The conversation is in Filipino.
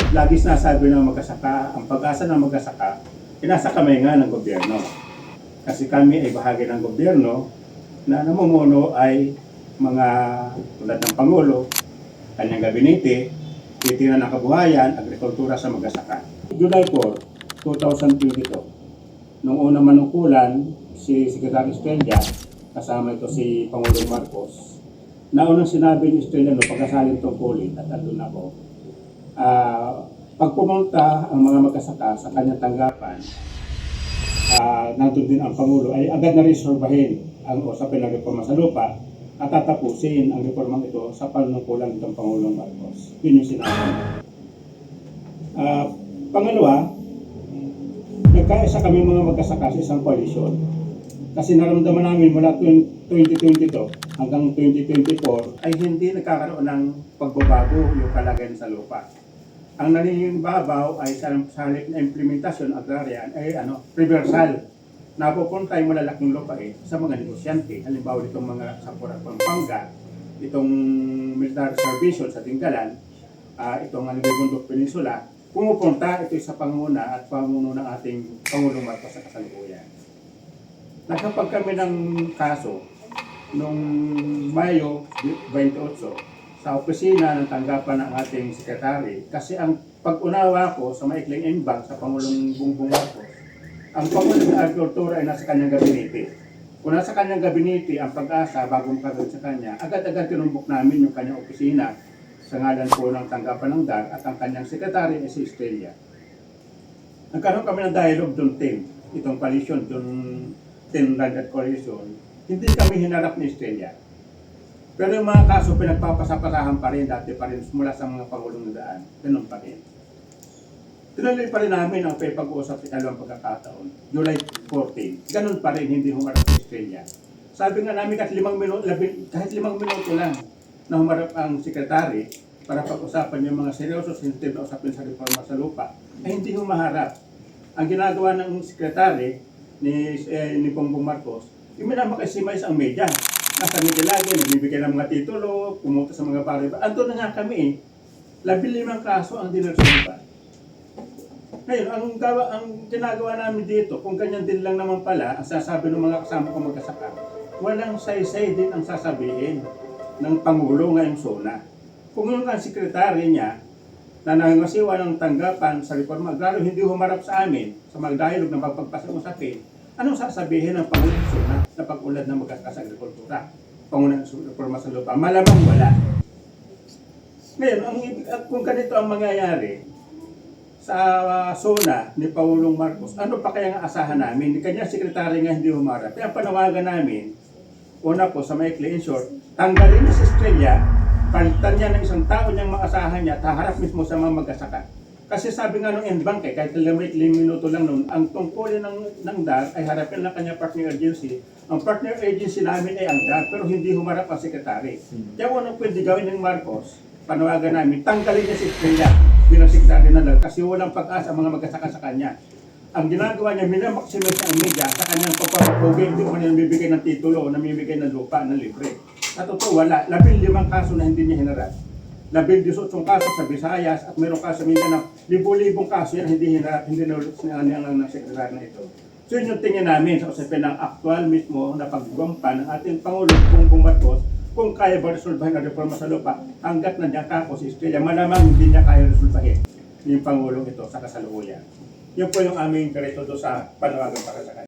lagi sinasabi ng magkasaka, ang pag-asa ng magkasaka, inasa kamay nga ng gobyerno. Kasi kami ay bahagi ng gobyerno na namumuno ay mga tulad ng Pangulo, kanyang gabinete, titingnan ng kabuhayan, agrikultura sa magkasaka. July 4, 2022, nung unang manungkulan, si Secretary Estrella, kasama ito si Pangulong Marcos, naunang sinabi ni Estrella no, pagkasaling tungkulin at andun ako, pag pumunta ang mga magkasaka sa kanyang tanggapan, nandun din ang Pangulo, ay agad na resolbahin ang usapin ng reforma sa lupa at tatapusin ang reformang ito sa panungkulan ng Pangulong Marcos. Yun yung sinabi. Pangalawa, nagkaisa kami mga magkasaka sa isang koalisyon. Kasi naramdaman namin mula 2022 hanggang 2024 ay hindi nagkakaroon ng pagbabago yung kalagayan sa lupa. Ang naninibabaw ay sa halip na implementasyon agrarian ay reversal. Napupunta yung malalaking lupain sa mga negosyante. Halimbawa itong mga sa Pampanga, itong military service sa Tinggalan, itong Bundok Peninsula, pumupunta ito sa panguna at pamuno ng ating Pangulong Marcos sa kasalukuyan. Nagkapag kami ng kaso noong Mayo 28 sa opisina ng tanggapan ng ating sekretary kasi ang pag-unawa ko sa maikling imbang sa Pangulong Bongbong Marcos, ang Pangulong ng Agrikultura ay nasa kanyang gabinete. Kung nasa kanyang gabinete ang pag-asa bago makagawin sa kanya, agad-agad tinumbok namin yung kanyang opisina sa ngalan po ng tanggapan ng DAR at ang kanyang sekretary ay si Estrella. Nagkaroon kami ng dialogue doon, itong coalition, doon 10-landed coalition, hindi kami hinarap ni Estrella. Pero yung mga kaso pinagpapasapasahan pa rin, dati pa rin, mula sa mga Pangulong na daan, ganun pa rin. Tinuloy pa rin namin ang pag-uusap sa ikalawang pagkakataon, July 14. Ganun pa rin, hindi humarap ni Estrella. Sabi nga namin kahit 5 minuto lang na humarap ang sekretary para pag-usapan yung mga seryoso sensitive na usapin sa reforma sa lupa, ay hindi humaharap. Ang ginagawa ng sekretary ni Bongbong Marcos, yung minamakasimais ang media. Nasa media lagi, nagbibigay ng mga titulo, pumunta sa mga barrio. Ando na nga kami 15 kaso ang dinarsulipan. Ngayon, ang ginagawa namin dito, kung ganyan din lang naman pala, ang sasabi ng mga kasama kong magkasaka, walang say-say din ang sasabihin ng Pangulo ngayong SONA. Kung yung sekretary niya, na nangasiwa ng tanggapan sa reforma agraryo, hindi humarap sa amin sa mga dialogue ng pagpapasang-usapin, anong sasabihin ng Pangulong SONA na pag-ulad ng magkasaka sa agrikultura? Pangunang reforma sa lupa? Malamang wala. Ngayon, kung ganito ang mangyayari sa SONA ni Pangulong Marcos, ano pa kaya ang asahan namin? Ni kanya sekretary nga hindi humarap. Kaya panawagan namin, una po sa maikli in short, tanggalin na si Estrella, palitan niya ng isang tao niyang maasahan niya at haharap mismo sa mga magkasaka. Kasi sabi nga nung N-Bank, kahit 5 minuto lang nun, ang tungkulin ng DAR ay harapin lang kanya partner agency. Ang partner agency namin ay ang DAR, pero hindi humarap ang sekretary. Kaya unang pwede gawin ng Marcos, panawagan namin, tanggalin niya si Estrella bilang sekretary ng DAR kasi walang pag-asa ang mga magkasaka sa kanya. Ang ginagawa niya, minamaximize ang media sa kanyang pagpapapogi, hindi mo kanya namibigay ng titulo, namibigay ng lupa, ng libre. Sa totoo, wala. 15 kaso na hindi niya hinarap. 18 kaso sa Visayas at mayroong kaso sa Mindanao. Libo-libong kaso yan hindi hinarap, hindi nalulit ng sekretary na ito. So yun yung tingin namin sa usapin ng aktual mismo na paggumpa ng ating Pangulong Bongbong Marcos kung kaya ba resolbahin ang reforma sa lupa hanggat nandiyan kako si Estrella, malamang hindi niya kaya resolbahin yung Pangulong ito sa kasalukuyan. Yun po yung aming karito sa panawagan para sa kanya.